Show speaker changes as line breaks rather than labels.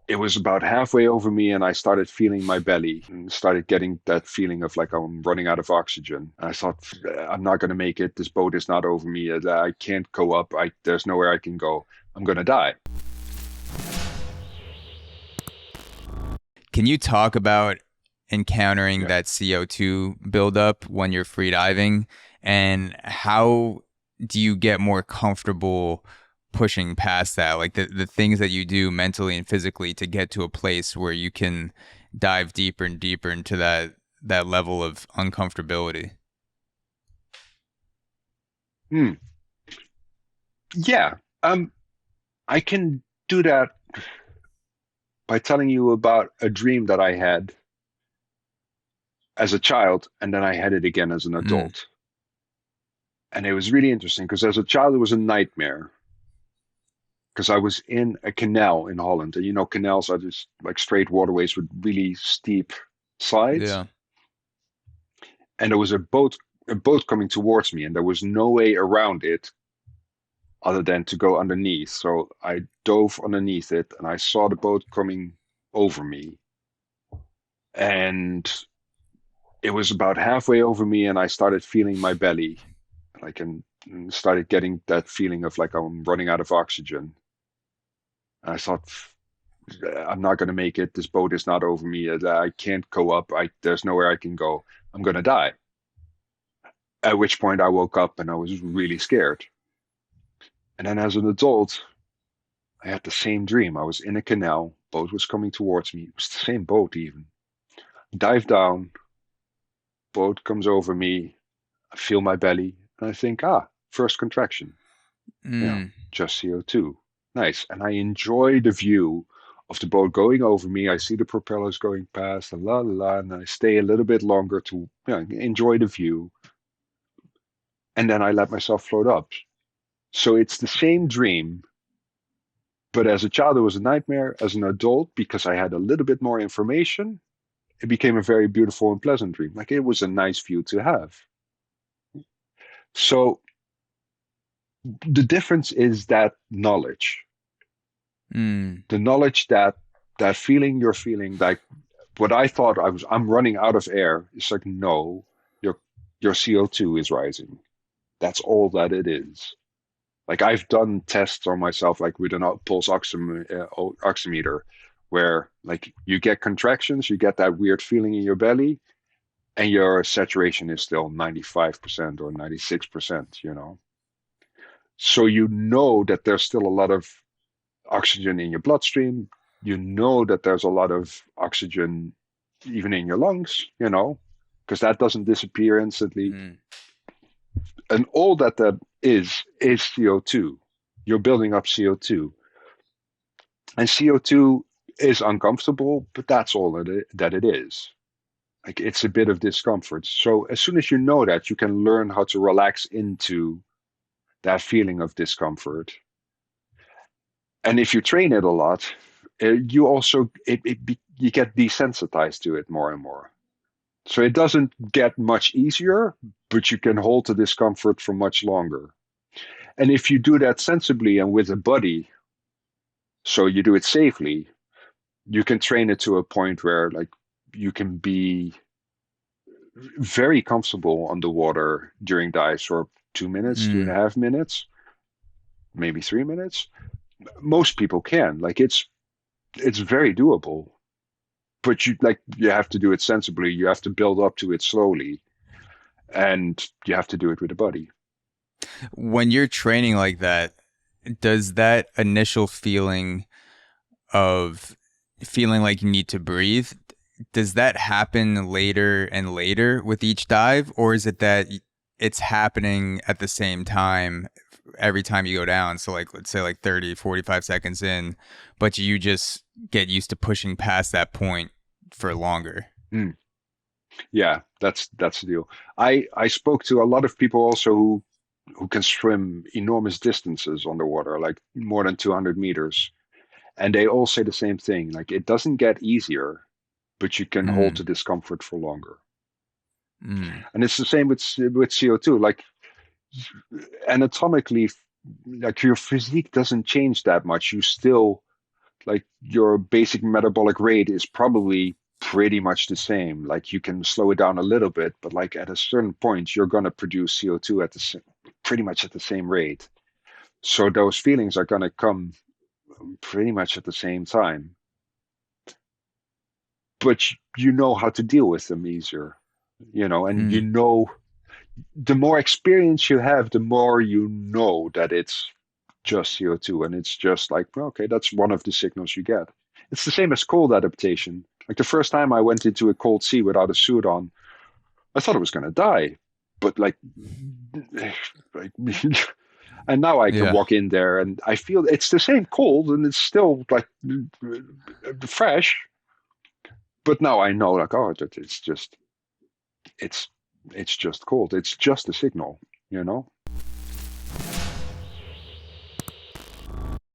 it was about halfway over me and I started feeling my belly and started getting that feeling of like I'm running out of oxygen. I thought, I'm not going to make it. This boat is not over me. I can't go up. There's nowhere I can go. I'm going to die.
Can you talk about encountering
Yeah.
that CO2 buildup when you're free diving, and how do you get more comfortable pushing past that? Like the things that you do mentally and physically to get to a place where you can dive deeper and deeper into that level of uncomfortability.
Hmm. Yeah. Um, I can do that by telling you about a dream that I had as a child, and then I had it again as an
Mm,
adult. And it was really interesting because as a child, it was a nightmare because I was in a canal in Holland. And canals are just like straight waterways with really steep sides.
yeah.
And there was a boat coming towards me, and there was no way around it other than to go underneath. So I dove underneath it, and I saw the boat coming over me. And it was about halfway over me, and I started feeling my belly, like, and started getting that feeling of like I'm running out of oxygen. And I thought, I'm not going to make it. This boat is not over me. I can't go up. There's nowhere I can go. I'm going to die. At which point I woke up and I was really scared. And then as an adult, I had the same dream. I was in a canal, boat was coming towards me. It was the same boat even. Dive down, boat comes over me. I feel my belly, and I think, first contraction.
Mm,
Just CO2. Nice. And I enjoy the view of the boat going over me. I see the propellers going past, and la la la, and I stay a little bit longer to enjoy the view. And then I let myself float up. So it's the same dream, but as a child, it was a nightmare. As an adult, because I had a little bit more information, it became a very beautiful and pleasant dream. Like it was a nice view to have. So the difference is that knowledge,
mm,
the knowledge that that feeling you're feeling, like what I thought I'm running out of air. It's like, no, your your CO2 is rising. That's all that it is. Like I've done tests on myself, like with an pulse oximeter, where like you get contractions, you get that weird feeling in your belly, and your saturation is still 95% or 96%. So you know that there's still a lot of oxygen in your bloodstream. You know that there's a lot of oxygen even in your lungs, because that doesn't disappear instantly.
mm.
And all that is CO2. You're building up CO2. And CO2 is uncomfortable, but that's all that it is. Like it's a bit of discomfort. So as soon as you know that, you can learn how to relax into that feeling of discomfort. And if you train it a lot, you also you get desensitized to it more and more. So it doesn't get much easier, but you can hold the discomfort for much longer. And if you do that sensibly and with a buddy, so you do it safely, you can train it to a point where like you can be very comfortable underwater during dives for 2 minutes, two and a
Mm.
half minutes, maybe 3 minutes. Most people can. Like it's very doable. But you have to do it sensibly. You have to build up to it slowly, and you have to do it with a buddy.
When you're training like that, does that initial feeling of feeling like you need to breathe, does that happen later and later with each dive, or is it that it's happening at the same time every time you go down? So like let's say like 30, 45 seconds in, but you just get used to pushing past that point for longer.
Mm, yeah, that's the deal. I spoke to a lot of people also who can swim enormous distances underwater, like more than 200 meters, and they all say the same thing. Like it doesn't get easier, but you can hold
Mm,
the discomfort for longer.
mm,
And it's the same with CO2. Like anatomically, like your physique doesn't change that much. You still like your basic metabolic rate is probably pretty much the same. Like you can slow it down a little bit, but like at a certain point, you're going to produce CO2 at pretty much at the same rate. So those feelings are going to come pretty much at the same time. But you know how to deal with them easier, and
Mm,
the more experience you have, the more you know that it's just CO2, and it's just like, well, okay, that's one of the signals you get. It's the same as cold adaptation. Like the first time I went into a cold sea without a suit on, I thought I was going to die, but like, and now I can
yeah.
walk in there and I feel it's the same cold and it's still like fresh, but now I know like, oh, it's it's it's just cold. It's just a signal, you know.